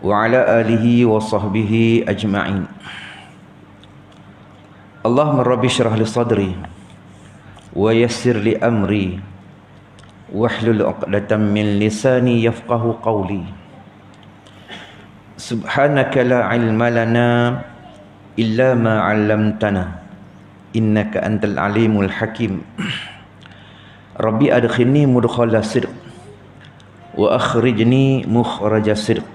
وعلى آله وصحبه أجمعين. اللهم رب اشرح لي صدري ويسر لي أمري واحلل عقدة من لساني يفقه قولي. سبحانك لا علم لنا إلا ما علمتنا إنك أنت العليم الحكيم. ربي أدخلني مدخل صدق وأخرجني مخرج صدق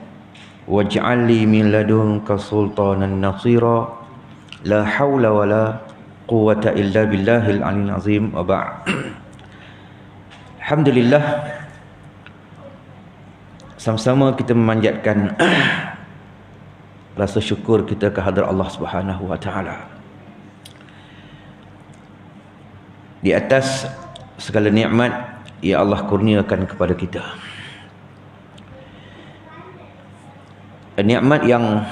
واجعل لي من لدنك سلطانا نصيرا لا حول ولا قوة إلا بالله العلي العظيم. وبعد. Alhamdulillah, sama-sama kita memanjatkan rasa syukur kita kehadrat Allah Subhanahu wa taala di atas segala nikmat yang Allah kurniakan kepada kita. Nikmat yang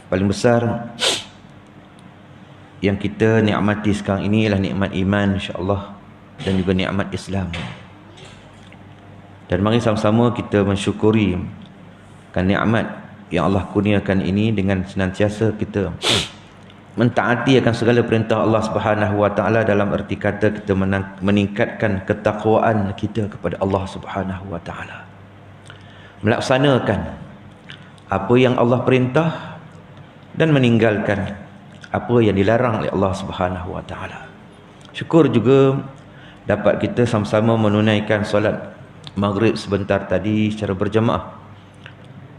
paling besar yang kita nikmati sekarang ini ialah nikmat iman, insya-Allah, dan juga nikmat Islam. Dan mari sama-sama kita mensyukuri kan nikmat yang Allah kurniakan ini dengan senantiasa kita mentaati akan segala perintah Allah Subhanahu wa taala, dalam erti kata kita meningkatkan ketakwaan kita kepada Allah Subhanahu wa taala, melaksanakan apa yang Allah perintah dan meninggalkan apa yang dilarang oleh Allah Subhanahu wa taala. Syukur juga dapat kita sama-sama menunaikan solat maghrib sebentar tadi secara berjemaah.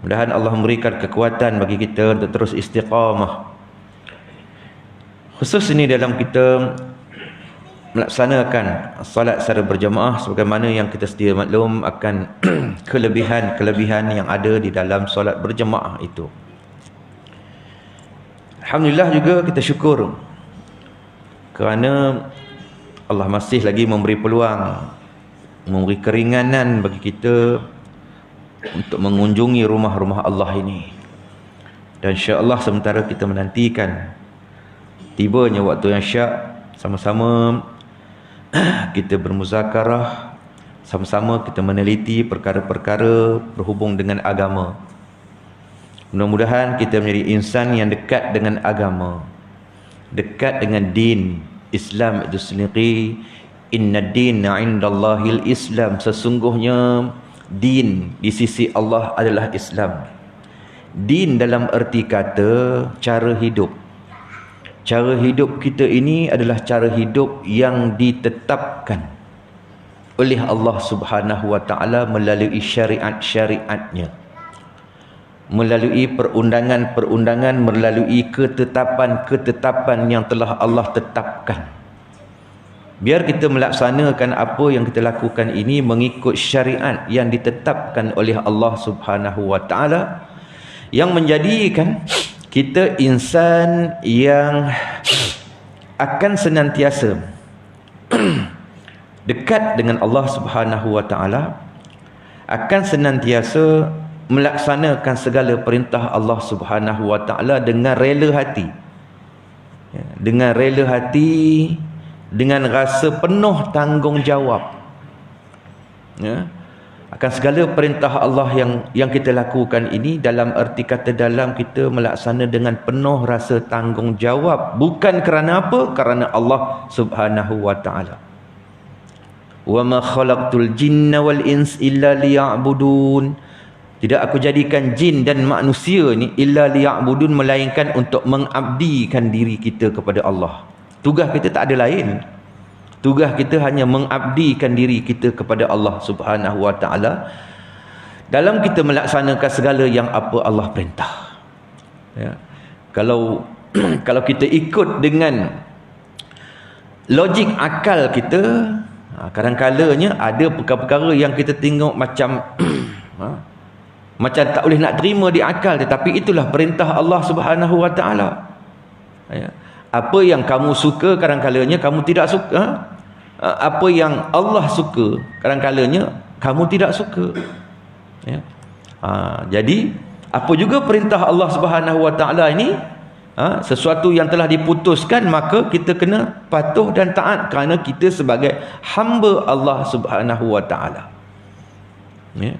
Mudah-mudahan Allah memberikan kekuatan bagi kita untuk terus istiqamah, khusus ini dalam kita melaksanakan salat secara berjemaah, sebagaimana yang kita sedia maklum akan kelebihan-kelebihan yang ada di dalam solat berjemaah itu. Alhamdulillah juga kita syukur kerana Allah masih lagi memberi peluang, memberi keringanan bagi kita untuk mengunjungi rumah-rumah Allah ini. Dan insya-Allah sementara kita menantikan tibanya waktu yang syak, sama-sama kita bermuzakarah, sama-sama kita meneliti perkara-perkara berhubung dengan agama. Mudah-mudahan kita menjadi insan yang dekat dengan agama, dekat dengan din Islam itu sendiri. Inna dina indallahil Islam, sesungguhnya din di sisi Allah adalah Islam. Din dalam erti kata cara hidup. Cara hidup kita ini adalah cara hidup yang ditetapkan oleh Allah Subhanahu wa taala melalui syariat-syariatnya, melalui perundangan-perundangan, melalui ketetapan-ketetapan yang telah Allah tetapkan. Biar kita melaksanakan apa yang kita lakukan ini mengikut syariat yang ditetapkan oleh Allah Subhanahu wa taala, yang menjadikan kita insan yang akan senantiasa dekat dengan Allah Subhanahu wa taala, akan senantiasa melaksanakan segala perintah Allah Subhanahu wa taala dengan rela hati. Dengan rela hati, dengan rasa penuh tanggungjawab, ya, akan segala perintah Allah yang kita lakukan ini, dalam erti kata dalam kita melaksana dengan penuh rasa tanggungjawab. Bukan kerana apa? Kerana Allah Subhanahu wa taala. Wa ma khalaqtul jinna wal ins illa liya'budun. Tidak aku jadikan jin dan manusia ni illa liya'budun, melainkan untuk mengabdikan diri kita kepada Allah. Tugas kita tak ada lain. Tugas kita hanya mengabdikan diri kita kepada Allah Subhanahu wa taala dalam kita melaksanakan segala yang apa Allah perintah. Ya. Kalau kita ikut dengan logik akal kita, kadang-kadangnya ada perkara-perkara yang kita tengok macam macam tak boleh nak terima di akal, tetapi itulah perintah Allah Subhanahu wa taala. Ya. Apa yang kamu suka, kadang-kadangnya kamu tidak suka. Apa yang Allah suka, kadang-kadangnya kamu tidak suka. Ya. Jadi apa juga perintah Allah Subhanahu wa taala ini, sesuatu yang telah diputuskan, maka kita kena patuh dan taat kerana kita sebagai hamba Allah Subhanahu wa taala. Ya.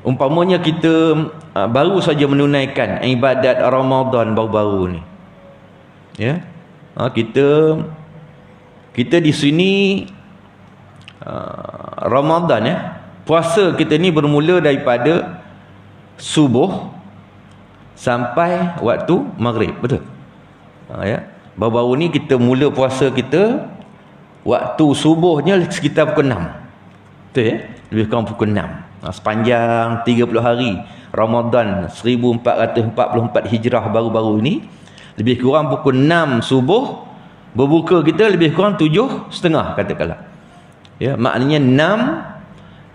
Umpamanya kita baru saja menunaikan ibadat Ramadan baru-baru ni. Ya. Kita di sini Ramadan ya. Puasa kita ni bermula daripada subuh sampai waktu maghrib, betul? Ya. Baru-baru ni kita mula puasa kita waktu subuhnya sekitar pukul 6. Betul ya? Lebih kurang pukul 6. Sepanjang 30 hari Ramadan 1444 Hijrah baru-baru ini, lebih kurang pukul 6 subuh, berbuka kita lebih kurang 7.30 katakanlah. Ya, maknanya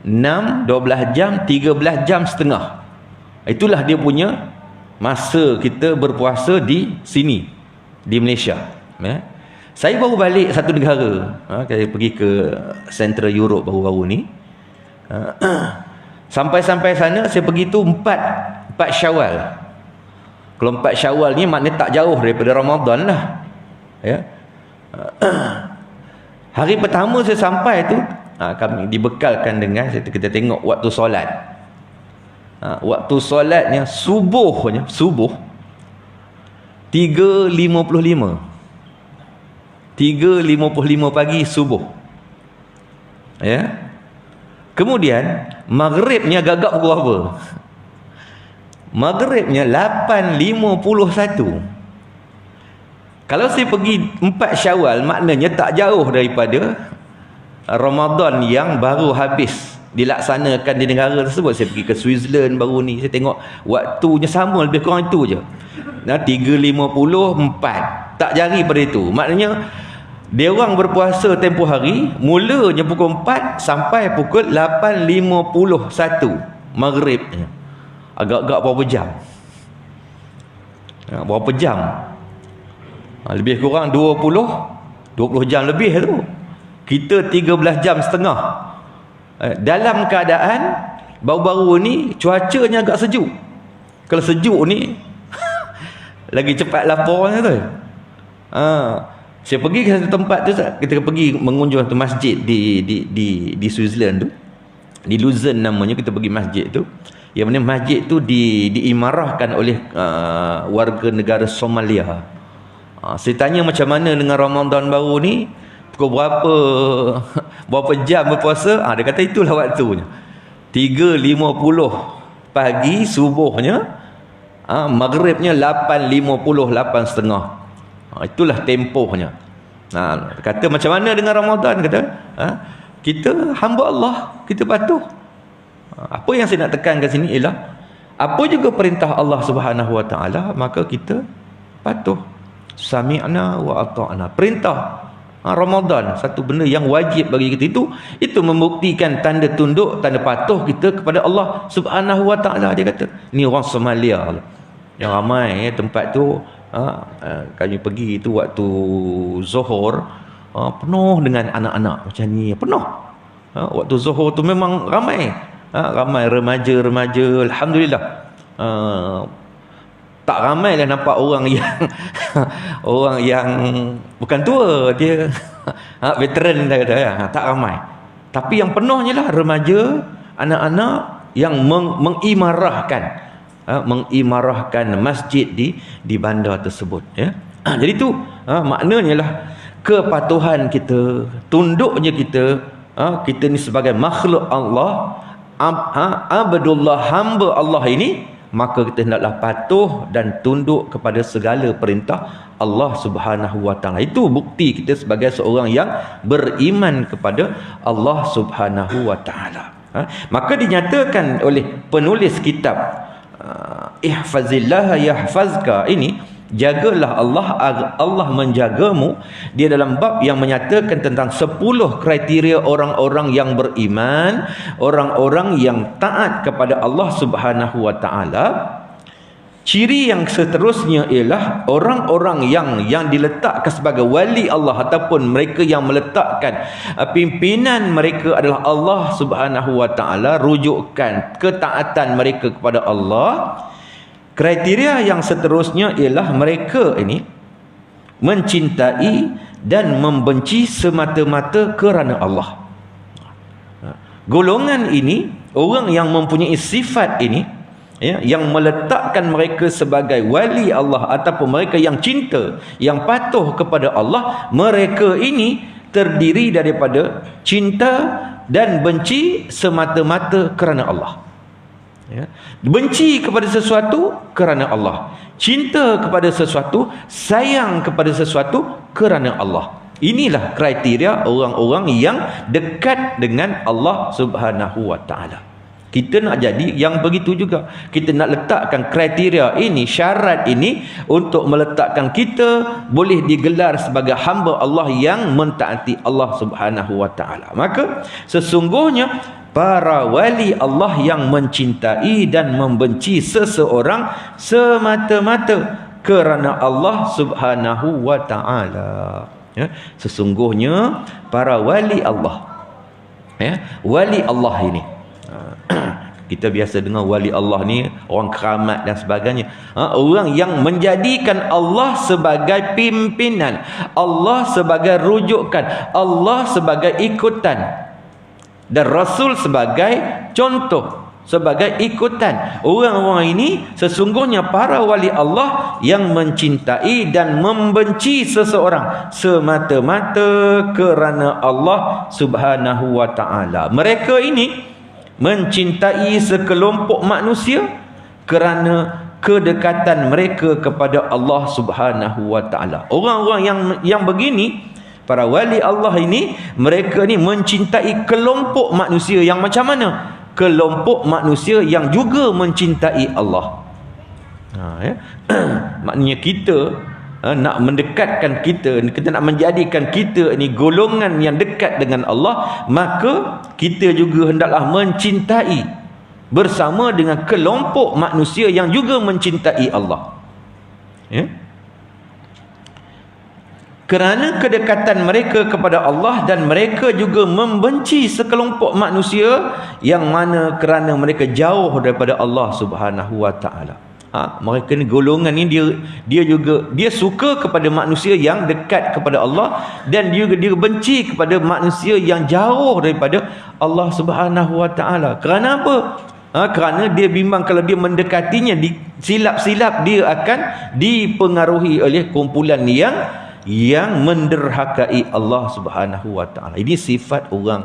12 jam, 13 jam setengah. Itulah dia punya masa kita berpuasa di sini, di Malaysia. Ya. Saya baru balik satu negara. Saya pergi ke Central Europe baru-baru ni. Sampai-sampai sana saya pergi tu 4 Syawal. Kalau 4 Syawal ni maknanya tak jauh daripada Ramadan lah. Ya. Hari pertama saya sampai tu, kami dibekalkan dengan, kita tengok waktu solat. Waktu solatnya subuh 3.55 pagi subuh. Ya. Kemudian maghribnya gagap pukul apa? Maghribnya 8.51. Kalau saya pergi 4 Syawal, maknanya tak jauh daripada Ramadan yang baru habis dilaksanakan di negara tersebut. Saya pergi ke Switzerland baru ni, saya tengok waktunya sama, lebih kurang itu je. 3.54. Tak jari pada itu. Maknanya dia orang berpuasa tempoh hari mulanya pukul 4 sampai pukul 8.51 maghribnya. Agak-agak berapa jam? Berapa jam? Lebih kurang 20 jam lebih tu. Kita 13 jam setengah. Dalam keadaan baru-baru ni cuacanya agak sejuk. Kalau sejuk ni lagi cepat laparnya tu. Saya pergi ke satu tempat tu, kita pergi mengunjung satu masjid di Switzerland tu. Di Luzern namanya, kita pergi masjid tu. Yang mana masjid tu diimarahkan oleh warga negara Somalia. Saya tanya macam mana dengan Ramadan baru ni, pukul berapa jam berpuasa? Dia kata itulah waktunya. 3.50 pagi subuhnya, maghribnya 8.50, 8.30. Itulah tempohnya. Kata macam mana dengan Ramadan? Kata kita hamba Allah, kita patuh. Apa yang saya nak tekankan sini ialah apa juga perintah Allah Subhanahu Wa Taala, maka kita patuh. Sami'na wa ata'na. Perintah Ramadan satu benda yang wajib bagi kita, itu membuktikan tanda tunduk, tanda patuh kita kepada Allah Subhanahu Wa Taala. Dia kata ni orang Somalia yang ramai tempat tu. Kami pergi itu waktu Zuhur, penuh dengan anak-anak macam ni, penuh. Waktu Zuhur tu memang ramai remaja-remaja. Alhamdulillah. Tak ramai lah nampak orang yang bukan tua, dia veteran dah kata, tak ramai. Tapi yang penuhnya lah remaja, anak-anak yang mengimarahkan masjid di bandar tersebut, ya. Jadi tu maknanya lah kepatuhan kita, tunduknya kita, kita ni sebagai makhluk Allah, abdullah, hamba Allah ini, maka kita hendaklah patuh dan tunduk kepada segala perintah Allah Subhanahu Wa Taala. Itu bukti kita sebagai seorang yang beriman kepada Allah Subhanahu Wa Taala. Maka dinyatakan oleh penulis kitab ihfazillah yahfazka ini, jagalah Allah menjagamu. Dia dalam bab yang menyatakan tentang 10 kriteria orang-orang yang beriman, orang-orang yang taat kepada Allah Subhanahu Wa Taala. Ciri yang seterusnya ialah orang-orang yang diletakkan sebagai wali Allah, ataupun mereka yang meletakkan pimpinan mereka adalah Allah Subhanahu Wa Taala, rujukan ketaatan mereka kepada Allah. Kriteria yang seterusnya ialah mereka ini mencintai dan membenci semata-mata kerana Allah. Golongan ini orang yang mempunyai sifat ini, ya, yang meletakkan mereka sebagai wali Allah ataupun mereka yang cinta, yang patuh kepada Allah, mereka ini terdiri daripada cinta dan benci semata-mata kerana Allah. Ya. Benci kepada sesuatu kerana Allah, cinta kepada sesuatu, sayang kepada sesuatu kerana Allah. Inilah kriteria orang-orang yang dekat dengan Allah Subhanahu wa taala. Kita nak jadi yang begitu juga. Kita nak letakkan kriteria ini, syarat ini, untuk meletakkan kita boleh digelar sebagai hamba Allah yang mentaati Allah Subhanahu wa taala. Maka sesungguhnya para wali Allah yang mencintai dan membenci seseorang semata-mata kerana Allah Subhanahu wa taala. Ya, sesungguhnya para wali Allah, ya, wali Allah ini, kita biasa dengar wali Allah ni orang keramat dan sebagainya, orang yang menjadikan Allah sebagai pimpinan, Allah sebagai rujukan, Allah sebagai ikutan, dan Rasul sebagai contoh, sebagai ikutan. Orang-orang ini sesungguhnya para wali Allah yang mencintai dan membenci seseorang semata-mata kerana Allah Subhanahu wa taala. Mereka ini mencintai sekelompok manusia kerana kedekatan mereka kepada Allah Subhanahu wa taala. Orang-orang yang begini, para wali Allah ini, mereka ni mencintai kelompok manusia yang macam mana? Kelompok manusia yang juga mencintai Allah. Ya. Maknanya kita nak mendekatkan kita nak menjadikan kita ni golongan yang dekat dengan Allah, maka kita juga hendaklah mencintai bersama dengan kelompok manusia yang juga mencintai Allah. Ya. Kerana kedekatan mereka kepada Allah, dan mereka juga membenci sekelompok manusia yang mana kerana mereka jauh daripada Allah Subhanahu wa taala. Mereka ni golongan ni dia suka kepada manusia yang dekat kepada Allah, dan dia benci kepada manusia yang jauh daripada Allah Subhanahu wa taala. Kerana apa? Kerana dia bimbang kalau dia mendekatinya, silap-silap dia akan dipengaruhi oleh kumpulan yang menderhakai Allah Subhanahu wa taala. Ini sifat orang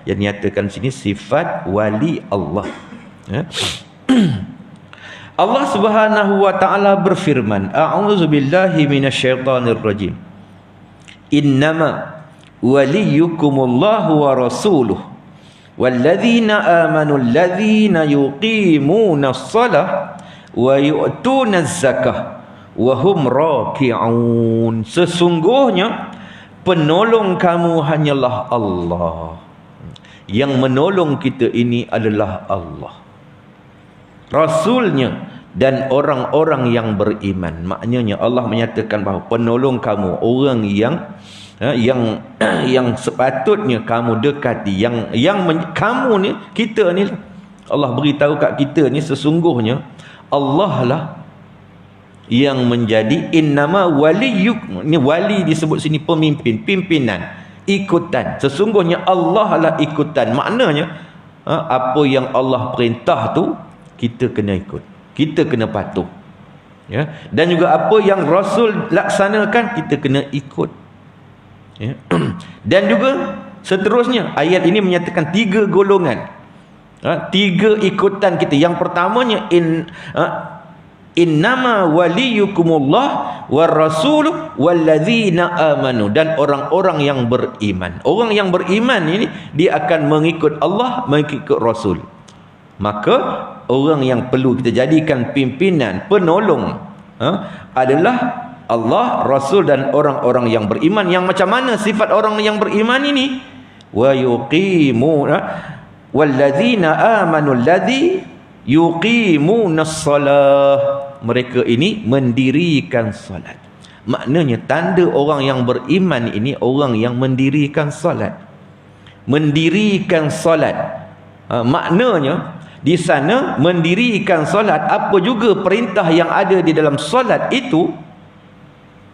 yang dinyatakan sini sifat wali Allah. Allah Subhanahu wa taala berfirman, a'udzubillahi minasyaitonir rajim. Innama waliyukumullahu wa rasuluhu walladzina amanu alladzina yuqimunas shalah wa yu'tunaz zakah wahum raki'un. Sesungguhnya penolong kamu hanyalah Allah. Yang menolong kita ini adalah Allah, Rasulnya, dan orang-orang yang beriman. Maknanya Allah menyatakan bahawa penolong kamu, orang yang sepatutnya kamu dekati, kamu ni, kita ni, Allah beritahu kat kita ni, sesungguhnya Allah lah yang menjadi innama waliyuk. Ni wali disebut sini pemimpin, pimpinan, ikutan. Sesungguhnya Allah lah ikutan. Maknanya apa yang Allah perintah tu kita kena ikut, kita kena patuh, ya. Dan juga apa yang Rasul laksanakan kita kena ikut, ya. Dan juga seterusnya ayat ini menyatakan 3 golongan, 3 ikutan kita. Yang pertamanya innama waliyukumullah war rasul walladzina amanu, dan orang-orang yang beriman. Orang yang beriman ini dia akan mengikut Allah, mengikut Rasul. Maka orang yang perlu kita jadikan pimpinan, penolong adalah Allah, Rasul, dan orang-orang yang beriman. Yang macam mana sifat orang yang beriman ini? Wa yuqimuna walladzina amanu alladzi yuqimunas salah. Mereka ini mendirikan salat. Maknanya tanda orang yang beriman ini orang yang mendirikan salat. Mendirikan salat, maknanya di sana mendirikan salat, apa juga perintah yang ada di dalam salat itu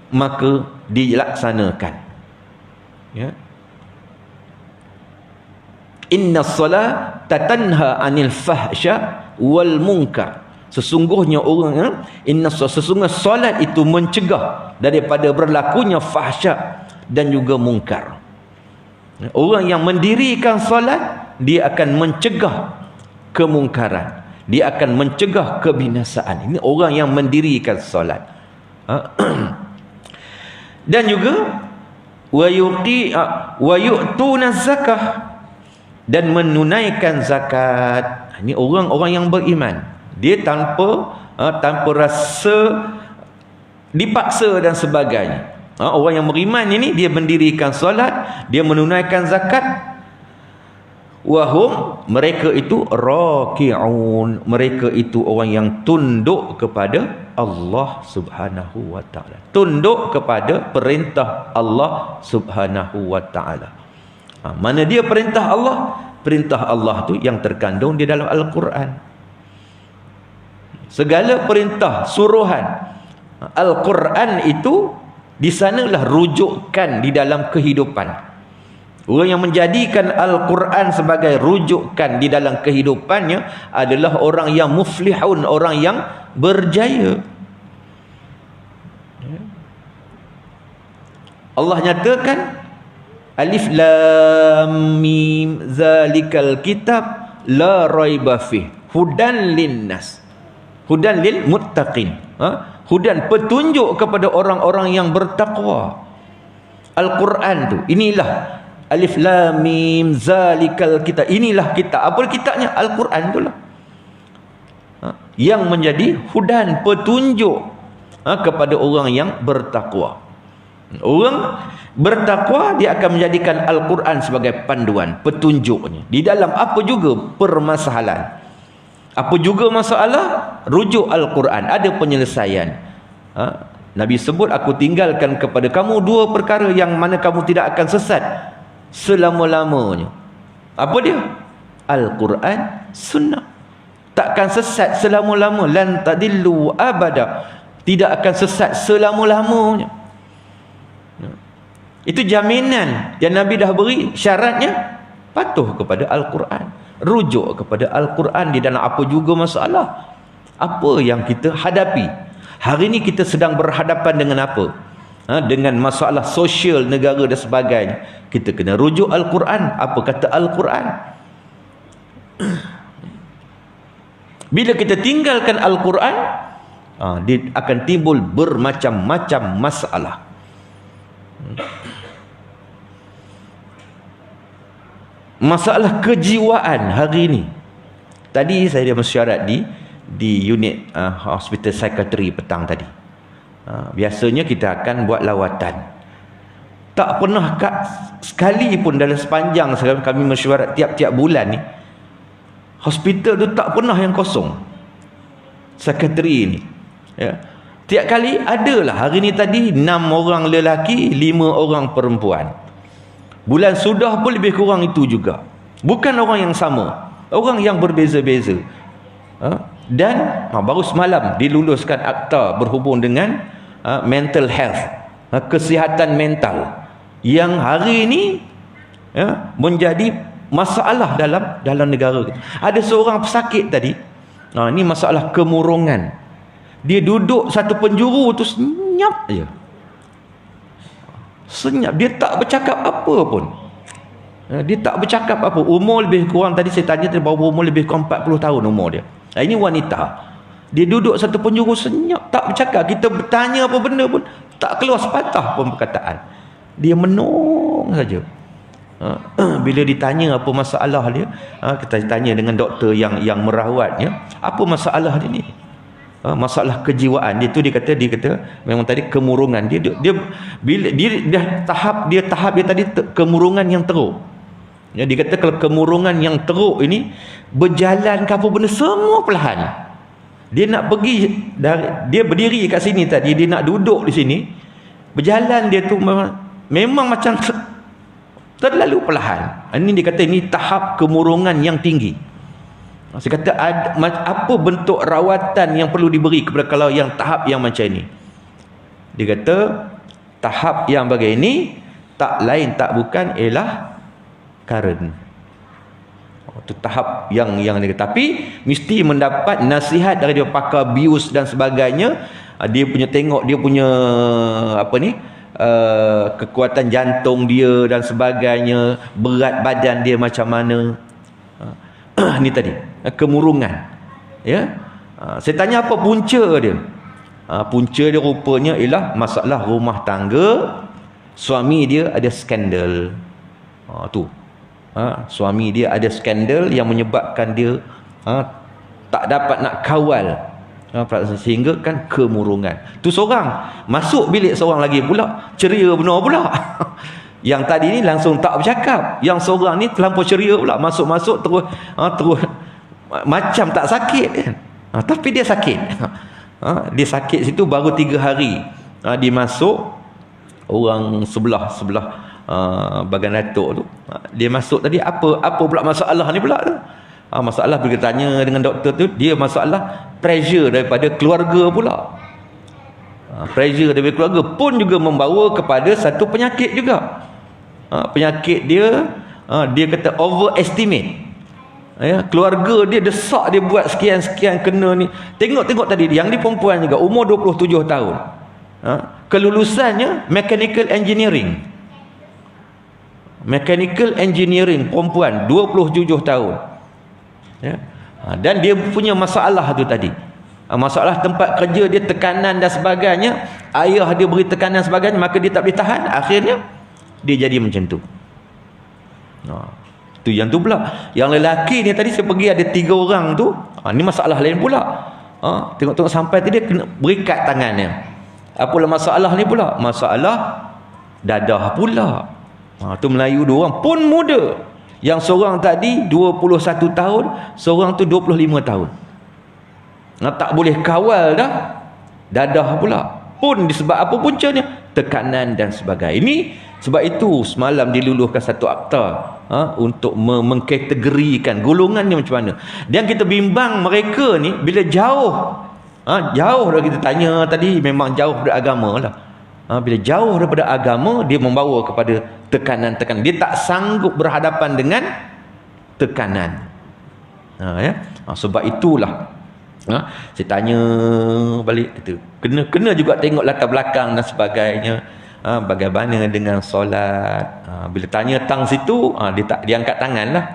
maka dilaksanakan, ya. Innas salata tanha 'anil fahsya wal munkar. Sesungguhnya sesungguhnya solat itu mencegah daripada berlakunya fahsya dan juga mungkar. Orang yang mendirikan solat, dia akan mencegah kemungkaran, dia akan mencegah kebinasaan. Ini orang yang mendirikan solat. Dan juga wa yu'tuna zakah, dan menunaikan zakat. Ini orang-orang yang beriman. Dia tanpa rasa dipaksa dan sebagainya. Orang yang beriman ini, dia mendirikan solat, dia menunaikan zakat. Wahum, mereka itu raki'un, mereka itu orang yang tunduk kepada Allah Subhanahu wa ta'ala, tunduk kepada perintah Allah Subhanahu wa ta'ala. Mana dia perintah Allah tu yang terkandung di dalam Al-Quran. Segala perintah suruhan Al-Quran itu di sanalah rujukan di dalam kehidupan. Orang yang menjadikan Al-Quran sebagai rujukan di dalam kehidupannya adalah orang yang muflihun, orang yang berjaya. Allah nyatakan, Alif Lam Mim zalikal kitab la raiba fih hudan linnas, hudan lil muttaqin. Hudan, petunjuk kepada orang-orang yang bertakwa. Al-Quran tu, inilah Alif Lam Mim zalikal kitab, inilah kitab. Apa kitabnya? Al-Quran itulah yang menjadi hudan, petunjuk kepada orang yang bertakwa. Orang bertakwa, dia akan menjadikan Al-Quran sebagai panduan, petunjuknya di dalam apa juga permasalahan, apa juga masalah, rujuk Al-Quran, ada penyelesaian. Nabi sebut, aku tinggalkan kepada kamu dua perkara yang mana kamu tidak akan sesat selama-lamanya. Apa dia? Al-Quran, sunnah. Takkan sesat selama-lama. Lan tadillu abada, tidak akan sesat selama-lamanya. Itu jaminan yang Nabi dah beri. Syaratnya patuh kepada Al-Quran, rujuk kepada Al-Quran di dalam apa juga masalah, apa yang kita hadapi. Hari ini kita sedang berhadapan dengan apa? Dengan masalah sosial negara dan sebagainya. Kita kena rujuk Al-Quran. Apa kata Al-Quran? Bila kita tinggalkan Al-Quran, dia akan timbul bermacam-macam masalah. Masalah kejiwaan hari ini. Tadi saya ada mesyuarat di unit hospital psikiatri petang tadi. Biasanya kita akan buat lawatan. Tak pernah sekali pun dalam sepanjang kami mesyuarat tiap-tiap bulan ni, hospital tu tak pernah yang kosong. Psikiatri ni, ya. Tiap kali adalah. Hari ni tadi 6 orang lelaki, 5 orang perempuan. Bulan sudah pun lebih kurang itu juga. Bukan orang yang sama, orang yang berbeza-beza. Dan baru semalam diluluskan akta berhubung dengan mental health, kesihatan mental, yang hari ini menjadi masalah dalam negara kita. Ada seorang pesakit tadi, ini masalah kemurungan. Dia duduk satu penjuru tu senyap je. Senyap, dia tak bercakap apa pun. Dia tak bercakap apa. Umur lebih kurang, tadi saya tanya bahawa umur lebih kurang 40 tahun umur dia. Ini wanita. Dia duduk satu penjuru senyap, tak bercakap. Kita bertanya apa benda pun tak keluar sepatah pun perkataan. Dia menung saja. Bila ditanya apa masalah dia, kita tanya dengan doktor yang merawatnya, apa masalah dia ni? Masalah kejiwaan dia tu, dia kata memang tadi kemurungan dia bila dia tahap dia tadi kemurungan yang teruk. Ya, dia kata kalau kemurungan yang teruk ini berjalan ke apa benda semua perlahan. Dia nak pergi dia berdiri kat sini tadi, dia nak duduk di sini, berjalan dia tu memang macam terlalu perlahan. Ini dia kata ini tahap kemurungan yang tinggi. Saya kata apa bentuk rawatan yang perlu diberi kepada kalau yang tahap yang macam ini? Dia kata tahap yang begini tak lain tak bukan ialah current. Itu tahap yang tapi mesti mendapat nasihat dari pakar bius dan sebagainya. Dia punya tengok dia punya kekuatan jantung dia dan sebagainya, berat badan dia macam mana. Ni tadi kemurungan, ya. Saya tanya apa punca dia. Punca dia rupanya ialah masalah rumah tangga. Suami dia ada skandal. Suami dia ada skandal yang menyebabkan dia tak dapat nak kawal, sehingga kan kemurungan. Tu seorang masuk bilik seorang lagi pula ceria benar pula. Yang tadi ni langsung tak bercakap, yang seorang ni terlampau ceria pula, masuk terus macam tak sakit kan. Tapi dia sakit. Dia sakit situ baru 3 hari. Dia masuk, orang sebelah bagan datuk tu, dia masuk tadi, apa pula masalah ni pula tu. Masalah bila tanya dengan doktor tu, dia masalah pressure daripada keluarga pula. Pressure daripada keluarga pun juga membawa kepada satu penyakit juga. Penyakit dia kata overestimate. Keluarga dia desak dia buat sekian-sekian kena ni. Tengok tadi yang ni perempuan juga, umur 27 tahun. Kelulusannya mechanical engineering. Mechanical engineering, perempuan 27 tahun. Dan dia punya masalah tu tadi. Masalah tempat kerja dia, tekanan dan sebagainya. Ayah dia beri tekanan sebagainya, maka dia tak boleh tahan. Akhirnya dia jadi macam tu. Tu yang tu pula. Yang lelaki ni tadi saya pergi ada 3 orang tu. Ni masalah lain pula. Tengok-tengok sampai tadi dia kena berikat tangannya. Apalah masalah ni pula? Masalah dadah pula. Tu Melayu 2 orang pun muda. Yang seorang tadi 21 tahun, seorang tu 25 tahun. Tak boleh kawal dah. Dadah pula. Pun disebab apa puncanya? Tekanan dan sebagainya. Ini sebab itu semalam diluluhkan satu akta untuk mengkategorikan golongannya macam mana. Dan kita bimbang mereka ni bila jauh dah kita tanya tadi, memang jauh dari agama lah. Bila jauh daripada agama, dia membawa kepada tekanan-tekanan. Dia tak sanggup berhadapan dengan tekanan. Sebab itulah saya tanya balik kita, kena juga tengok latar belakang dan sebagainya. Bagaimana dengan solat. Bila tanya tang situ, dia angkat tangan lah.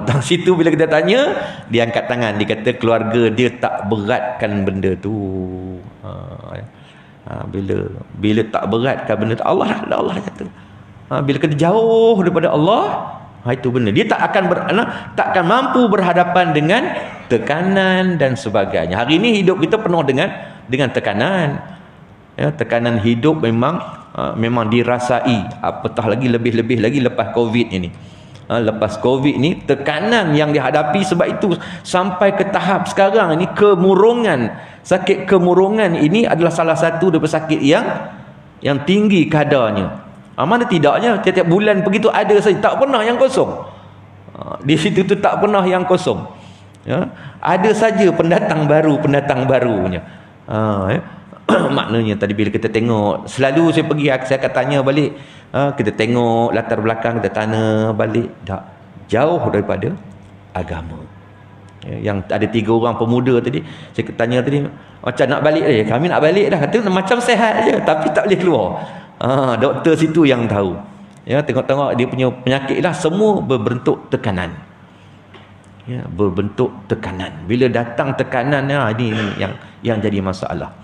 Tang situ bila kita tanya, dia angkat tangan. Dia kata keluarga dia tak beratkan benda tu. Bila tak beratkan benda tu, Allah kata. Bila kita jauh daripada Allah, itu benda dia tak akan mampu berhadapan dengan tekanan dan sebagainya. Hari ini hidup kita penuh dengan tekanan. Tekanan hidup memang dirasai, apatah lagi lebih-lebih lagi lepas Covid ini. Lepas Covid ni, tekanan yang dihadapi, sebab itu sampai ke tahap sekarang ini kemurungan. Sakit kemurungan ini adalah salah satu daripada sakit yang tinggi kadarnya. Mana tidaknya tiap-tiap bulan begitu ada saja, tak pernah yang kosong. Di situ tu tak pernah yang kosong. Ada saja pendatang barunya. Maknanya tadi bila kita tengok, selalu saya pergi, saya akan tanya balik, kita tengok latar belakang, kita tanya balik, tak jauh daripada agama. Yang ada 3 orang pemuda tadi, saya tanya tadi, macam nak balik dia? Kami nak balik dah. Kata macam sehat je, tapi tak boleh keluar. Doktor situ yang tahu. Tengok-tengok dia punya penyakit lah, semua berbentuk tekanan. Berbentuk tekanan. Bila datang tekanan, ini yang jadi masalah.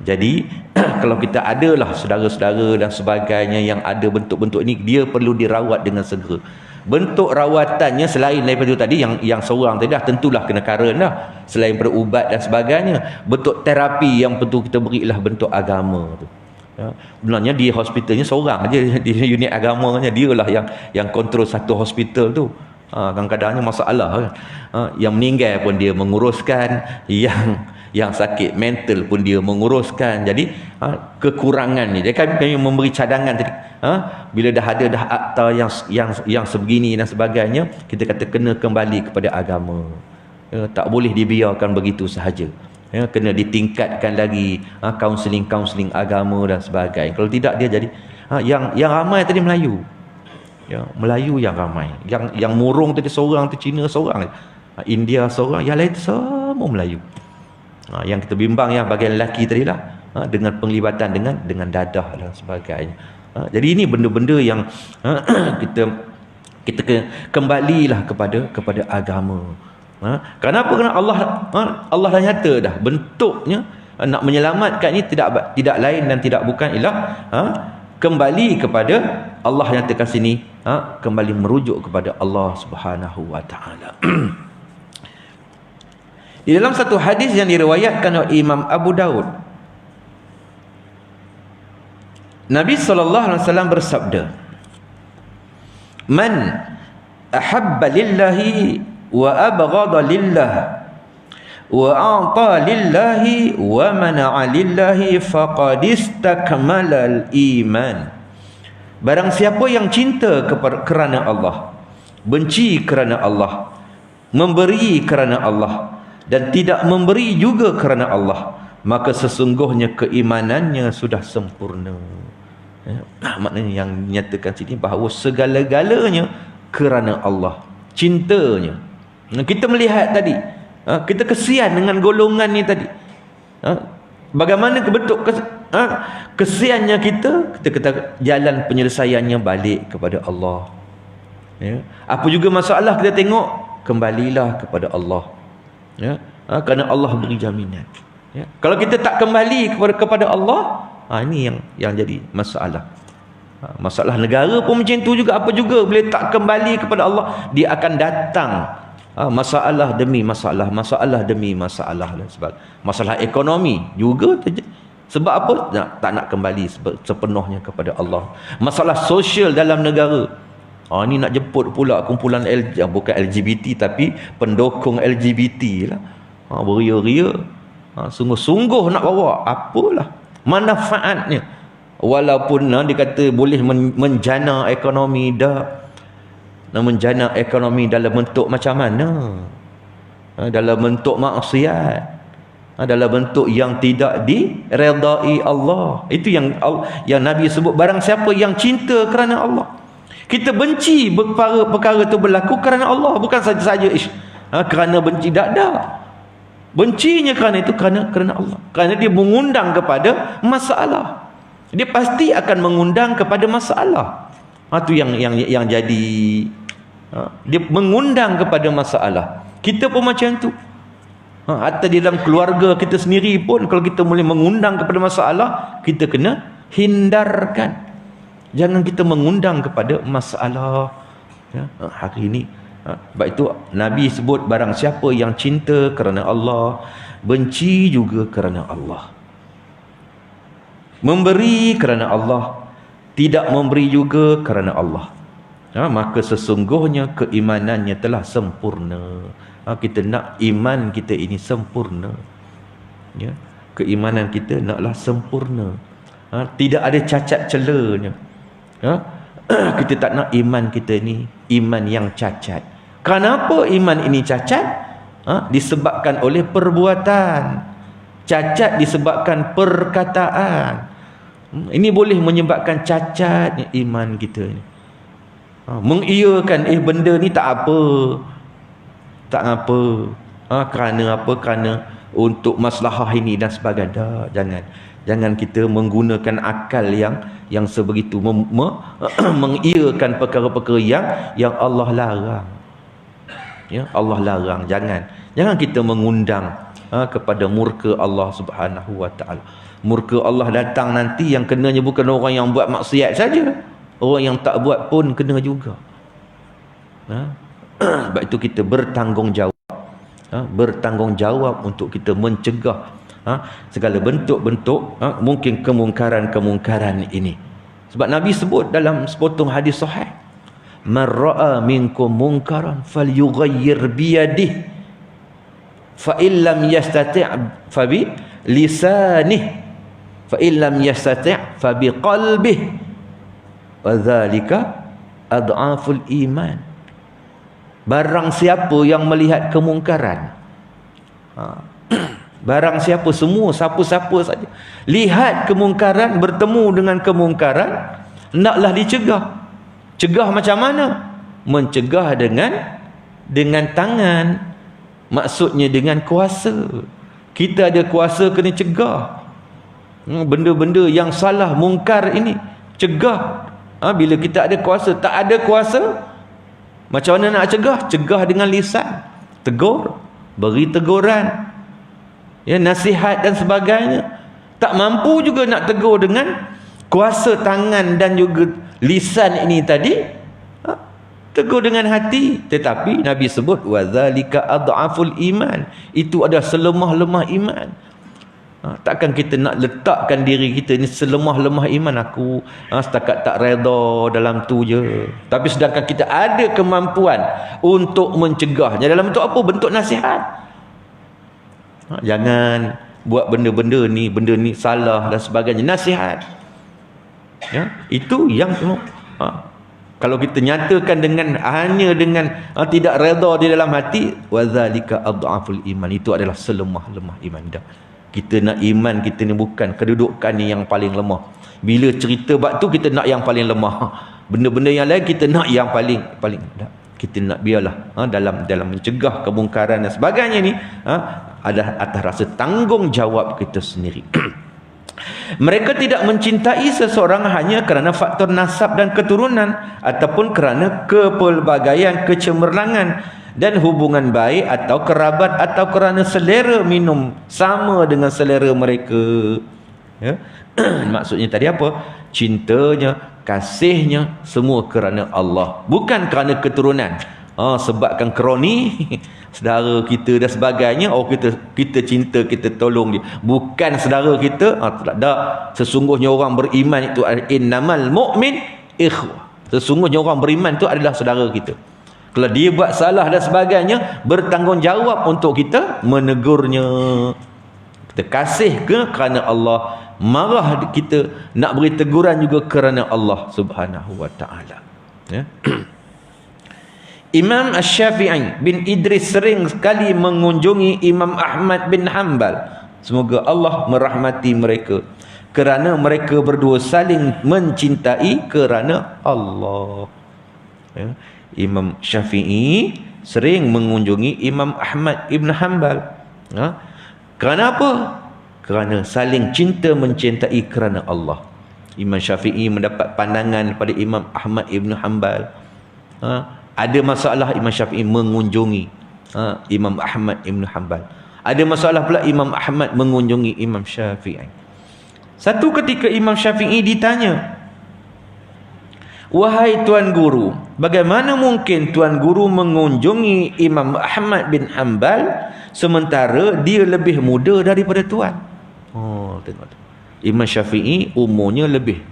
Jadi kalau kita adalah saudara-saudara dan sebagainya yang ada bentuk-bentuk ini, dia perlu dirawat dengan segera. Bentuk rawatannya selain daripada itu tadi, yang seorang tadi dah tentulah kena karen dah, selain daripada ubat dan sebagainya, bentuk terapi yang perlu kita berilah bentuk agama tu. Sebenarnya di hospitalnya seorang aja, di unit agamanya dialah yang kontrol satu hospital tu. Kadang-kadangnya masalah kan. Yang meninggal pun dia menguruskan, yang sakit mental pun dia menguruskan. Jadi kekurangan ni, dia kami memberi cadangan tadi. Bila dah ada akta yang sebegini dan sebagainya, kita kata kena kembali kepada agama. Tak boleh dibiarkan begitu sahaja. Kena ditingkatkan lagi kaunseling agama dan sebagainya. Kalau tidak dia jadi yang ramai tadi Melayu. Ya, Melayu yang ramai. Yang murung tadi seorang, tu Cina seorang, India seorang, yang lain semua Melayu. Yang kita bimbang yang bagian lelaki tadi lah, dengan penglibatan dengan dadah dan sebagainya. Jadi ini benda-benda yang kita kembalilah kepada agama. Kenapa? Kerana Allah dah nyata dah bentuknya. Nak menyelamatkan ini tidak lain dan tidak bukan ialah kembali kepada Allah. Nyatakan sini kembali merujuk kepada Allah Subhanahu wa taala. Di dalam satu hadis yang diriwayatkan oleh Imam Abu Daud, Nabi SAW bersabda, "Man ahabba lillahi wa abghada lillah wa a'ta lillahi wa mana'a lillahi faqad istakmala al-iman." Barang siapa yang cinta kerana Allah, benci kerana Allah, memberi kerana Allah dan tidak memberi juga kerana Allah, maka sesungguhnya keimanannya sudah sempurna. Maknanya yang nyatakan sini bahawa segala-galanya kerana Allah, cintanya. Kita melihat tadi, kita kesian dengan golongan ni tadi. Bagaimana bentuk kesiannya kita kata jalan penyelesaiannya balik kepada Allah. Apa juga masalah kita tengok, kembalilah kepada Allah. Kerana Allah beri jaminan. Kalau kita tak kembali kepada Allah, ini yang jadi masalah. Masalah negara pun macam tu juga. Apa juga boleh tak kembali kepada Allah, dia akan datang masalah demi masalah, masalah demi masalah dan sebagainya. Masalah ekonomi juga sebab apa? Tak nak kembali sepenuhnya kepada Allah. Masalah sosial dalam negara, ni nak jemput pula kumpulan bukan LGBT tapi pendukung LGBT lah, beria-ria, sungguh-sungguh nak bawa apalah manfaatnya. Walaupun dia kata boleh menjana ekonomi, menjana ekonomi dalam bentuk macam mana? Dalam bentuk maksiat, dalam bentuk yang tidak diredai Allah. Itu yang Nabi sebut, barang siapa yang cinta kerana Allah. Kita benci perkara itu berlaku kerana Allah, bukan saja-saja kerana benci, tak ada. Bencinya kerana itu kerana Allah. Kerana dia mengundang kepada masalah. Dia pasti akan mengundang kepada masalah. Itu yang jadi. Dia mengundang kepada masalah. Kita pun macam tu. Hatta di dalam keluarga kita sendiri pun, kalau kita boleh mengundang kepada masalah, kita kena hindarkan. Jangan kita mengundang kepada masalah. Hari ini, sebab itu Nabi sebut, barang siapa yang cinta kerana Allah, benci juga kerana Allah, memberi kerana Allah, tidak memberi juga kerana Allah, maka sesungguhnya keimanannya telah sempurna. Kita nak iman kita ini sempurna, keimanan kita naklah sempurna, tidak ada cacat celanya. Kita tak nak iman kita ni iman yang cacat. Kenapa iman ini cacat? Disebabkan oleh perbuatan. Cacat disebabkan perkataan. Ini boleh menyebabkan cacatnya iman kita ni. Mengiyakan benda ni tak apa, tak apa, kerana apa? Kerana untuk maslahah ini dan sebagainya. Jangan kita menggunakan akal yang sebegitu mengiyakan perkara-perkara yang Allah larang. Allah larang. Jangan kita mengundang kepada murka Allah Subhanahu wa taala. Murka Allah datang nanti, yang kenanya bukan orang yang buat maksiat saja, orang yang tak buat pun kena juga. Sebab itu kita bertanggungjawab. Bertanggungjawab untuk kita mencegah segala bentuk-bentuk mungkin kemungkaran-kemungkaran ini. Sebab Nabi sebut dalam sepotong hadis sahih, man ra'a minkum munkaran falyughayyir biyadihi fa illam yastati' fa bi lisanihi fa illam yastati' fa bi qalbihi wa dzalika adhaful iman. Barang siapa yang melihat kemungkaran, barang siapa, siapa-siapa saja lihat kemungkaran, bertemu dengan kemungkaran, hendaklah dicegah. Cegah macam mana? Mencegah dengan tangan. Maksudnya dengan kuasa. Kita ada kuasa kena cegah. Benda-benda yang salah, mungkar ini, cegah. Bila kita ada kuasa, tak ada kuasa, macam mana nak cegah? Cegah dengan lisan. Tegur, beri teguran, nasihat dan sebagainya. Tak mampu juga nak tegur dengan kuasa tangan dan juga lisan ini tadi, tegur dengan hati. Tetapi Nabi sebut wadzalika adhaful iman, itu adalah selemah-lemah iman. Takkan kita nak letakkan diri kita ni selemah-lemah iman, aku setakat tak redha dalam tu je. Tapi sedangkan kita ada kemampuan untuk mencegahnya dalam bentuk apa? Bentuk nasihat. Jangan buat benda-benda ni, benda ni salah dan sebagainya. Nasihat. Itu yang kalau kita nyatakan dengan hanya dengan tidak redha di dalam hati, wadzalika adhaful iman, itu adalah selemah-lemah iman. Dah. Kita nak iman kita ni bukan kedudukan ni yang paling lemah. Bila cerita bab tu kita nak yang paling lemah. Benda-benda yang lain kita nak yang paling dah. Kita nak biarlah dalam mencegah kemungkaran dan sebagainya ni ada atas rasa tanggungjawab kita sendiri. Mereka tidak mencintai seseorang hanya kerana faktor nasab dan keturunan, ataupun kerana kepelbagaian, kecemerlangan dan hubungan baik atau kerabat, atau kerana selera minum sama dengan selera mereka. Maksudnya tadi apa? Cintanya, kasihnya semua kerana Allah, bukan kerana keturunan. Sebabkan kroni saudara kita dan sebagainya, kita cinta, kita tolong dia, bukan saudara kita. Tak. Sesungguhnya orang beriman itu innamal mu'min ikhwah. Sesungguhnya orang beriman itu adalah saudara kita. Kalau dia buat salah dan sebagainya, bertanggungjawab untuk kita menegurnya. Kita kasih kerana Allah, marah kita nak beri teguran juga kerana Allah Subhanahu wa taala. Imam Asy-Syafi'i bin Idris sering sekali mengunjungi Imam Ahmad bin Hanbal, semoga Allah merahmati mereka, kerana mereka berdua saling mencintai kerana Allah. Imam Syafi'i sering mengunjungi Imam Ahmad ibn Hanbal. Kerana apa? Kerana saling cinta mencintai kerana Allah. Imam Syafi'i mendapat pandangan pada Imam Ahmad ibn Hanbal. Ada masalah, Imam Syafi'i mengunjungi Imam Ahmad ibn Hanbal. Ada masalah pula, Imam Ahmad mengunjungi Imam Syafi'i. Satu ketika Imam Syafi'i ditanya, "Wahai Tuan Guru, bagaimana mungkin Tuan Guru mengunjungi Imam Ahmad bin Hanbal sementara dia lebih muda daripada Tuan?" Tengok tu. Imam Syafi'i umurnya lebih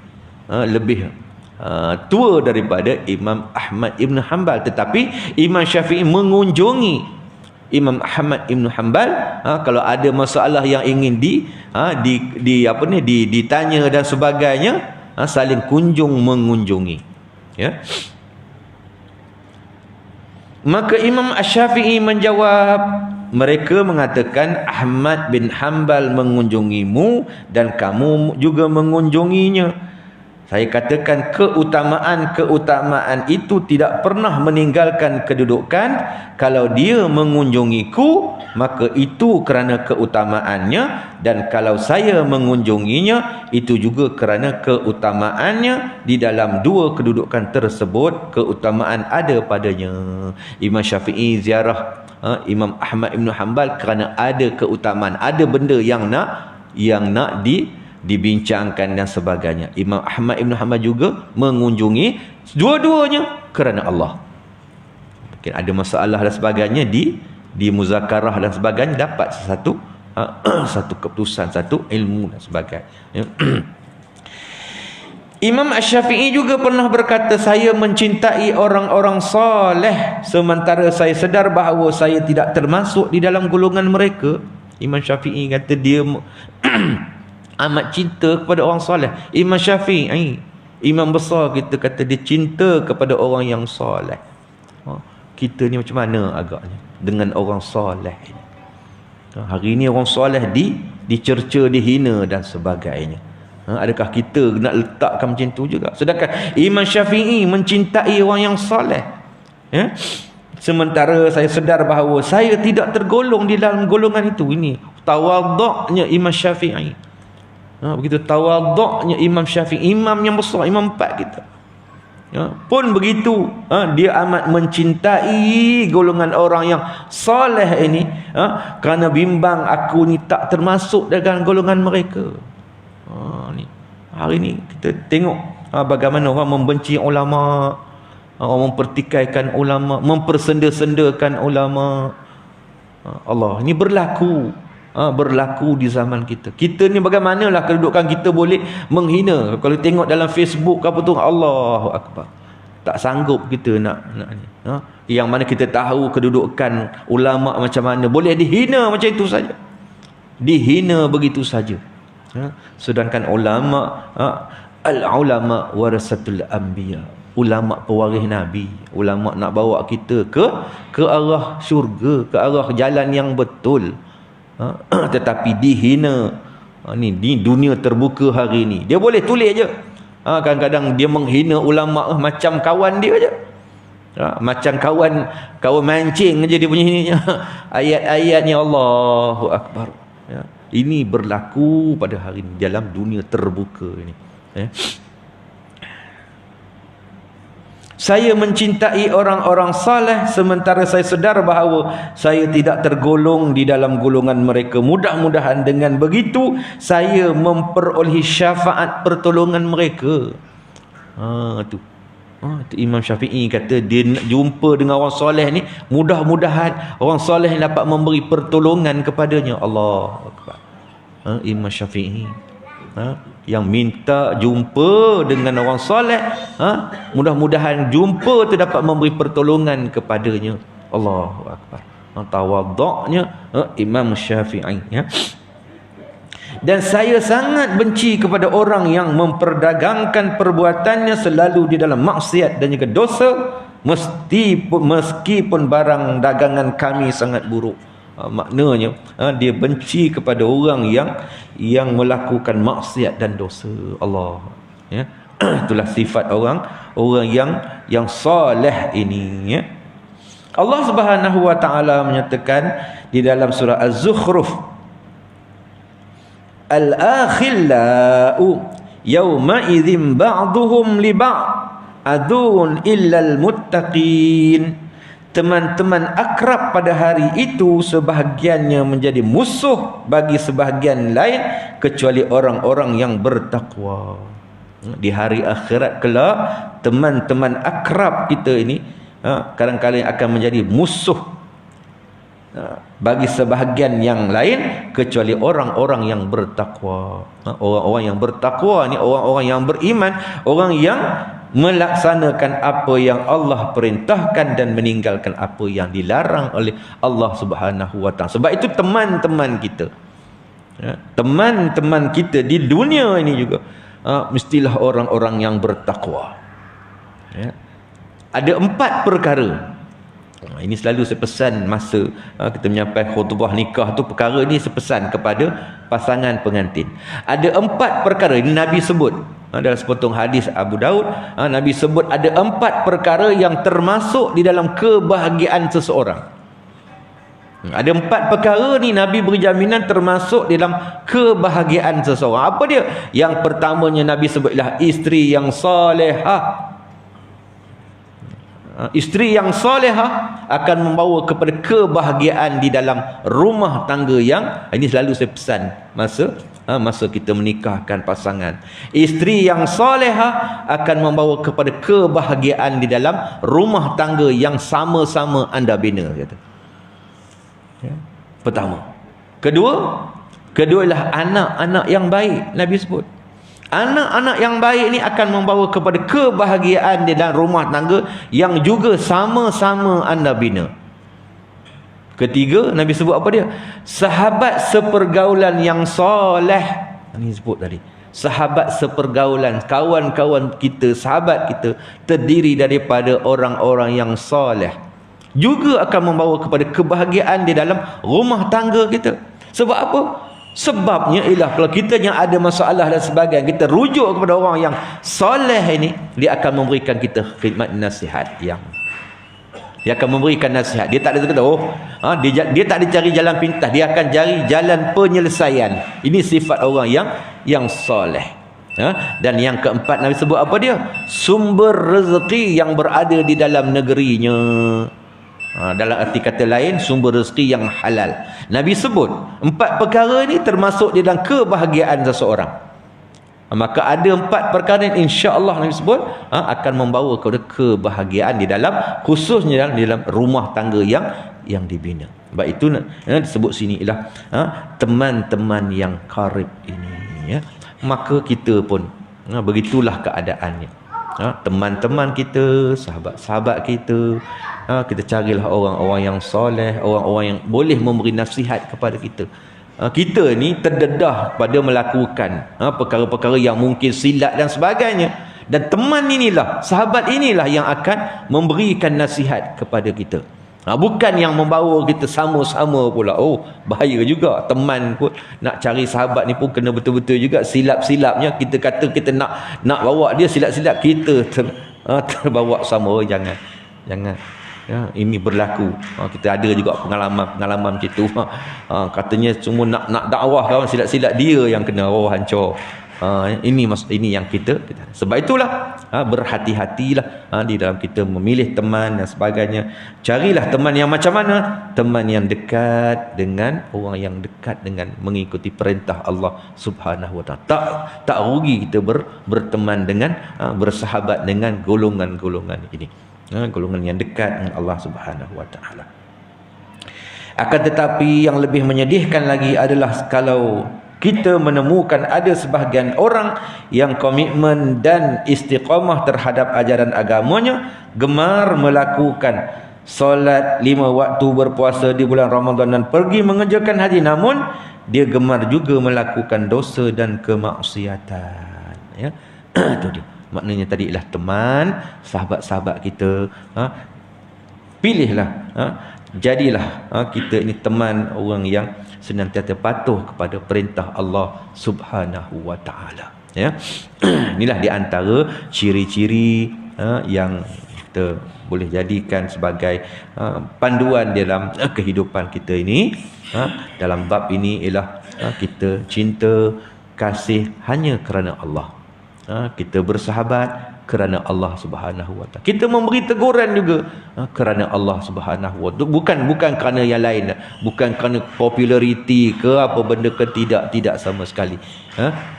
tua daripada Imam Ahmad ibn Hanbal, tetapi Imam Syafi'i mengunjungi Imam Ahmad ibn Hanbal kalau ada masalah yang ingin ditanya dan sebagainya, saling kunjung mengunjungi. Maka Imam Asy-Syafi'i menjawab, mereka mengatakan Ahmad bin Hanbal mengunjungimu dan kamu juga mengunjunginya. Saya katakan keutamaan itu tidak pernah meninggalkan kedudukan. Kalau dia mengunjungiku, maka itu kerana keutamaannya, dan kalau saya mengunjunginya, itu juga kerana keutamaannya. Di dalam dua kedudukan tersebut, keutamaan ada padanya. Imam Syafi'i ziarah Imam Ahmad ibn Hanbal kerana ada keutamaan, ada benda yang nak dibincangkan dan sebagainya. Imam Ahmad ibn Hanbal juga mengunjungi dua-duanya kerana Allah. Mungkin ada masalah dan sebagainya di muzakarah dan sebagainya, dapat satu keputusan, satu ilmu dan sebagainya. Imam Asy-Syafi'i juga pernah berkata, saya mencintai orang-orang soleh sementara saya sedar bahawa saya tidak termasuk di dalam golongan mereka. Imam Syafi'i kata dia amat cinta kepada orang soleh. Imam Syafi'i, imam besar kita, kata dia cinta kepada orang yang soleh. Kita ni macam mana agaknya dengan orang soleh ini? Hari ini orang soleh dicerca, dihina dan sebagainya. Adakah kita nak letakkan macam tu juga? Sedangkan Imam Syafi'i mencintai orang yang soleh. Sementara saya sedar bahawa saya tidak tergolong di dalam golongan itu. Ini tawaduknya Imam Syafi'i. Begitu tawaduknya Imam Syafi'i, imam yang besar, imam 4 kita. Pun begitu, dia amat mencintai golongan orang yang soleh ini, kerana bimbang aku ni tak termasuk dalam golongan mereka. Ni hari ni kita tengok bagaimana orang membenci ulama, orang mempertikaikan ulama, mempersenda-sendakan ulama. Allah, ini berlaku di zaman kita. Kita ni bagaimanalah kedudukan kita boleh menghina. Kalau tengok dalam Facebook apa tu, Allahu Akbar, tak sanggup kita nak ni. Yang mana kita tahu kedudukan ulama macam mana, boleh dihina macam itu saja, dihina begitu saja. Sedangkan ulama, al-ulama warasatul anbiya, ulama pewaris Nabi. Ulama nak bawa kita ke arah syurga, ke arah jalan yang betul. Tetapi dihina. Ni di dunia terbuka hari ni, dia boleh tulis je. Kadang-kadang dia menghina ulama macam kawan dia je. Macam kawan mancing je dia punya ininya. Ayat-ayatnya Allahu Akbar. Ini berlaku pada hari ini dalam dunia terbuka ini. Saya mencintai orang-orang saleh sementara saya sedar bahawa saya tidak tergolong di dalam golongan mereka. Mudah-mudahan dengan begitu saya memperolehi syafaat pertolongan mereka. Tu Imam Syafi'i kata dia nak jumpa dengan orang soleh ni, mudah-mudahan orang soleh dapat memberi pertolongan kepadanya. Allah Akbar. Imam Syafi'i yang minta jumpa dengan orang soleh, mudah-mudahan jumpa tu dapat memberi pertolongan kepadanya. Allahu Akbar. Tawaduknya Imam Syafi'i. Dan saya sangat benci kepada orang yang memperdagangkan perbuatannya selalu di dalam maksiat dan juga dosa, meskipun barang dagangan kami sangat buruk. Maknanya dia benci kepada orang yang melakukan maksiat dan dosa. Allah, itulah sifat orang yang soleh ini. Allah Subhanahu wa taala menyatakan di dalam surah Az-Zukhruf, Al-akhillau yawma idzin ba'duhum li ba'd adun illal muttaqin. Teman-teman akrab pada hari itu sebahagiannya menjadi musuh bagi sebahagian lain kecuali orang-orang yang bertakwa. Di hari akhirat kelak, teman-teman akrab kita ini kadang-kadang akan menjadi musuh bagi sebahagian yang lain kecuali orang-orang yang bertakwa. Orang-orang yang bertakwa ni orang-orang yang beriman, orang yang melaksanakan apa yang Allah perintahkan dan meninggalkan apa yang dilarang oleh Allah Subhanahu wa taala. Sebab itu teman-teman kita, teman-teman kita di dunia ini juga mestilah orang-orang yang bertakwa. Ada 4 perkara. Ini selalu saya pesan masa kita menyampaikan khutbah nikah tu, perkara ni saya pesan kepada pasangan pengantin. Ada 4 perkara ini Nabi sebut dalam sepotong hadis Abu Daud. Nabi sebut ada 4 perkara yang termasuk di dalam kebahagiaan seseorang. Ada 4 perkara ni Nabi beri jaminan termasuk dalam kebahagiaan seseorang. Apa dia? Yang pertamanya Nabi sebutlah isteri yang salihah. Isteri yang salihah akan membawa kepada kebahagiaan di dalam rumah tangga yang, ini selalu saya pesan masa kita menikahkan pasangan. Isteri yang salihah akan membawa kepada kebahagiaan di dalam rumah tangga yang sama-sama anda bina, kata. Pertama. Kedua ialah anak-anak yang baik. Nabi sebut anak-anak yang baik ni akan membawa kepada kebahagiaan di dalam rumah tangga yang juga sama-sama anda bina. Ketiga, Nabi sebut apa dia? Sahabat sepergaulan yang soleh. Ini sebut tadi. Sahabat sepergaulan, kawan-kawan kita, sahabat kita terdiri daripada orang-orang yang soleh. Juga akan membawa kepada kebahagiaan di dalam rumah tangga kita. Sebab apa? Sebabnya ialah kalau kita yang ada masalah dan sebagainya, kita rujuk kepada orang yang soleh ini, dia akan memberikan kita khidmat nasihat yang dia akan memberikan nasihat. Dia tak ada kata dia tak ada cari jalan pintas, dia akan cari jalan penyelesaian. Ini sifat orang yang soleh. Dan yang keempat Nabi sebut apa dia? Sumber rezeki yang berada di dalam negerinya. Dalam arti kata lain, sumber rezeki yang halal. Nabi sebut 4 perkara ni termasuk di dalam kebahagiaan seseorang. Maka ada 4 perkara yang insya-Allah Nabi sebut akan membawa kepada kebahagiaan di dalam, khususnya di dalam rumah tangga yang dibina. Sebab itu disebut sini ialah teman-teman yang karib ini, ya. Maka kita pun begitulah keadaannya. Teman-teman kita, sahabat-sahabat kita, kita carilah orang-orang yang soleh, orang-orang yang boleh memberi nasihat kepada kita. Kita ni terdedah pada melakukan perkara-perkara yang mungkin silap dan sebagainya, dan teman inilah, sahabat inilah yang akan memberikan nasihat kepada kita. Bukan yang membawa kita sama-sama pula. Bahaya juga. Teman pun nak cari sahabat ni pun kena betul-betul juga silap-silapnya. Kita kata kita nak bawa dia silap-silap, kita terbawa sama. Jangan. Ya, ini berlaku. Kita ada juga pengalaman macam tu. Katanya semua nak dakwah kawan, silap-silap dia yang kena hancur. Ini yang kita sebab itulah berhati-hatilah di dalam kita memilih teman dan sebagainya. Carilah teman yang macam mana? Teman yang dekat dengan orang yang dekat dengan mengikuti perintah Allah Subhanahu wa taala. Tak rugi kita berteman dengan bersahabat dengan golongan-golongan ini. Golongan yang dekat dengan Allah Subhanahu wa taala. Akan tetapi yang lebih menyedihkan lagi adalah kalau kita menemukan ada sebahagian orang yang komitmen dan istiqamah terhadap ajaran agamanya, gemar melakukan solat 5 waktu, berpuasa di bulan Ramadan dan pergi mengerjakan haji, namun dia gemar juga melakukan dosa dan kemaksiatan, ya. Itu dia. Maknanya tadi ialah teman, sahabat-sahabat kita, pilihlah, jadilah kita ini teman orang yang senantiasa patuh kepada perintah Allah Subhanahu wa taala, ya. Inilah di antara ciri-ciri yang kita boleh jadikan sebagai panduan dalam kehidupan kita ini. Dalam bab ini ialah kita cinta kasih hanya kerana Allah. Kita bersahabat kerana Allah Subhanahu wa taala. Kita memberi teguran juga kerana Allah Subhanahu wa taala. Bukan kerana yang lain, bukan kerana populariti ke apa benda ke, tidak sama sekali.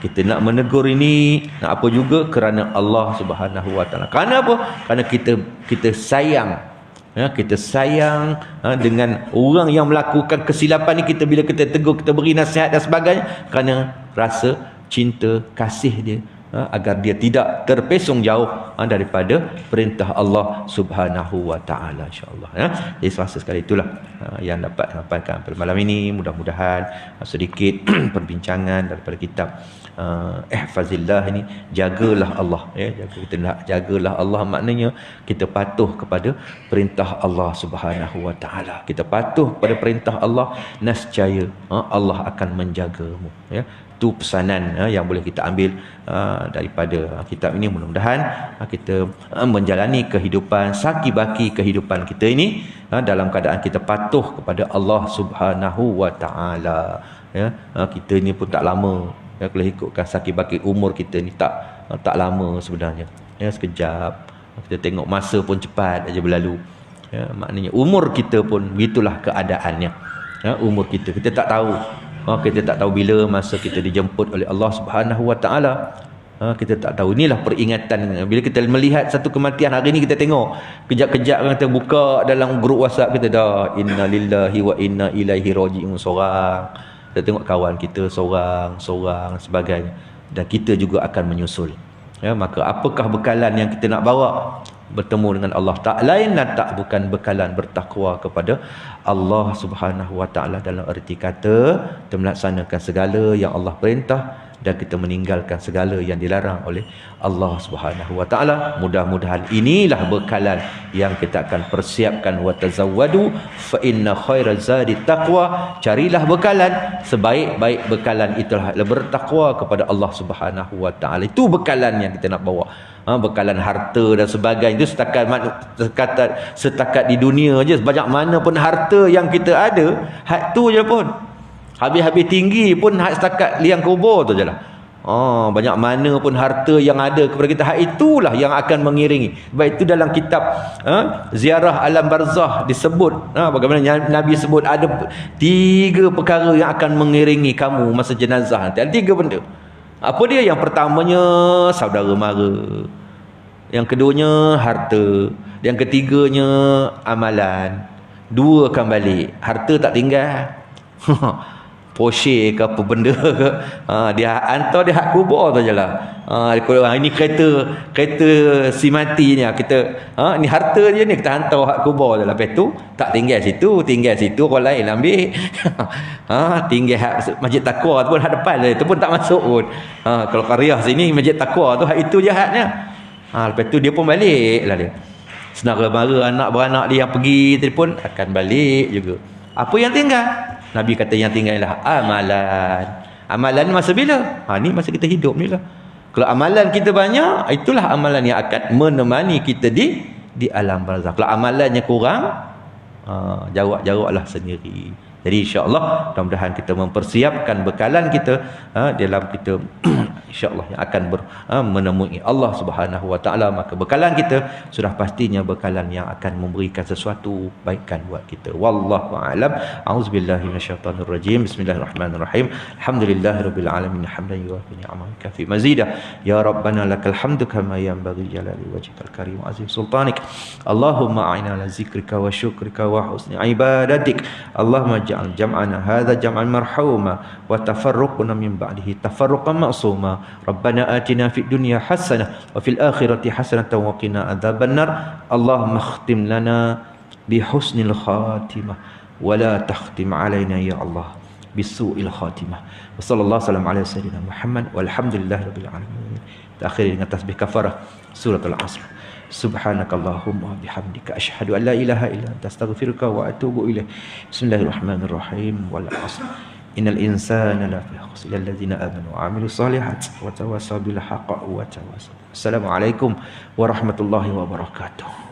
Kita nak menegur ini, nak apa juga kerana Allah Subhanahu wa taala. Kerana apa? Kerana kita sayang. Kita sayang dengan orang yang melakukan kesilapan ni. Bila kita tegur, kita beri nasihat dan sebagainya, kerana rasa cinta kasih dia, agar dia tidak terpesong jauh daripada perintah Allah Subhanahu wa taala, insyaallah, ya. Jadi serasa sekali itulah yang dapat sampaikan pada malam ini. Mudah-mudahan sedikit perbincangan daripada kitab ihfazillah ini. Jagalah Allah, ya. Jagalah Allah maknanya kita patuh kepada perintah Allah Subhanahu wa taala. Kita patuh kepada perintah Allah, nescaya Allah akan menjagamu, ya. Itu pesanan yang boleh kita ambil daripada kitab ini. Mudah-mudahan kita menjalani kehidupan saki-baki kehidupan kita ini dalam keadaan kita patuh kepada Allah Subhanahu wa taala, ya. Kita ni pun tak lama, ya. Kalau ikutkan saki-baki umur kita ni tak lama sebenarnya, ya. Sekejap. Kita tengok masa pun cepat aja berlalu, ya. Maknanya umur kita pun begitulah keadaannya, ya. Umur kita tak tahu. Kita tak tahu bila masa kita dijemput oleh Allah Subhanahu wa taala. Kita tak tahu. Inilah peringatan. Bila kita melihat satu kematian hari ni, kita tengok kejap-kejap kita buka dalam grup WhatsApp kita dah inna lillahi wa inna ilaihi raji'un seorang. Kita tengok kawan kita seorang sebagainya, dan kita juga akan menyusul, ya. Maka apakah bekalan yang kita nak bawa bertemu dengan Allah? Tak lain dan tak bukan bekalan bertakwa kepada Allah Subhanahu wa taala, dalam erti kata kita melaksanakan segala yang Allah perintah dan kita meninggalkan segala yang dilarang oleh Allah Subhanahu wa taala. Mudah-mudahan inilah bekalan yang kita akan persiapkan. Wa tazawwadu fa inna khairaz zadi taqwa. Carilah bekalan, sebaik-baik bekalan itulah bertakwa kepada Allah Subhanahu wa taala. Itu bekalan yang kita nak bawa. Bekalan harta dan sebagainya itu setakat di dunia je. Banyak mana pun harta yang kita ada, hak tu je pun. Habis-habis tinggi pun hak setakat liang kubur tu je lah. Banyak mana pun harta yang ada kepada kita, hak itulah yang akan mengiringi. Baik itu dalam kitab Ziarah Alam Barzah disebut, bagaimana Nabi sebut ada 3 perkara yang akan mengiringi kamu masa jenazah nanti. Ada 3 benda. Apa dia? Yang pertamanya saudara mara, yang keduanya harta, yang ketiganya amalan. 2 akan balik. Harta tak tinggal. Porsche ke apa benda ke, dia hantar dia hak kubur tu je lah. Ini kereta si mati ni kita, ni harta dia ni kita hantar hak kubur je lah. Lepas tu tak tinggal situ orang lain ambil. Tinggal hak Masjid Taqwa tu pun hak depan tu pun tak masuk pun. Kalau Qaryah sini Masjid Taqwa tu hak itu je haknya. Lepas tu dia pun balik lah dia. Senara mara anak beranak dia yang pergi tadi pun akan balik juga. Apa yang tinggal? Nabi kata yang tinggal ialah amalan. Amalan masa bila? Ni masa kita hidup ni lah. Kalau amalan kita banyak, itulah amalan yang akan menemani kita di alam barzakh. Kalau amalannya kurang, jawab-jawablah sendiri. Jadi insya-Allah mudah-mudahan kita mempersiapkan bekalan kita dalam kita insya-Allah yang akan menemui Allah Subhanahu wa taala. Maka bekalan kita sudah pastinya bekalan yang akan memberikan sesuatu kebaikan buat kita. Wallahu a'lam. Auzubillahi minasyaitonir rajim. Bismillahirrahmanirrahim. Alhamdulillahirabbil alamin hamdan yuwafi ni'amaka fi mazida. Ya rabbana lakal hamdu kama yanbaghi jalali wajhikal karim wa azim sultanik. Allahumma a'inna ala zikrika wa syukrika wa husni ibadatik. Allahumma ja'al jam'ana hadha jam'an marhuma wa tafarruquna min ba'dihi tafarruqan ma'suma. Rabbana atina fid dunya hasanah wa fil akhirati hasanatan wa qina adzabannar. Allahumma khtim lana bi husnil khatimah wa la takhtim alaina ya Allah bisu'il khatimah. Wa sallallahu wasallam ala sayyidina Muhammad walhamdulillahirabbil alamin. Akhiri dengan tasbih kafarah surah Al-Asr. Subhanakallahumma bihamdika asyhadu an la ilaha illa anta astaghfiruka wa atubu ilaik. Bismillahirrahmanirrahim. Wal 'asr. Innal insana lafi khusr illa alladziina aamanu wa 'amilus shalihaati wa tawassaw bil haqqi wa tawassaw. Assalamualaikum warahmatullahi wabarakatuh.